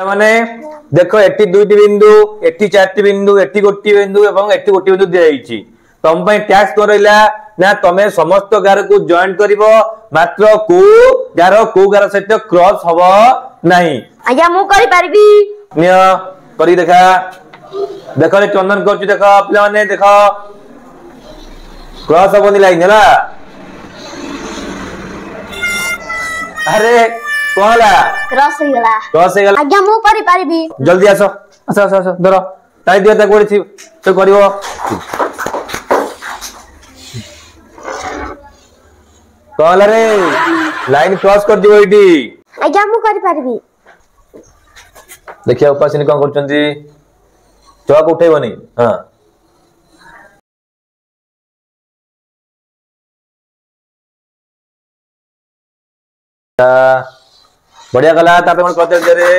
माने देखो एटी दुईटी बिंदु एटी चारटी बिंदु एटी गोटी बिंदु एवं एटी गोटी बिंदु दिया जाइछि तम पई टैक्स को रहला ना तमे समस्त गार को जॉइन करिवो मात्र को गार सहित क्रॉस हबो नाही आज्ञा मु करि परबी निय करी देखा देखो रे चंदन करछि देखो पिला माने देखो क्रॉस हबो नि लाइन हला अरे कोला क्रॉस हो गला आज्ञा मु करि परबी जल्दी आसो आसो आसो आसो धरो ताई दियो ता कोड़ी थी तो करिवो कोला रे लाइन क्रॉस कर दियो एडी आज्ञा मु करि परबी देखिया उपासिनी कोन करचंदी चौक उठेबनी हां बढ़िया गला तापे मन प्रत्येक रे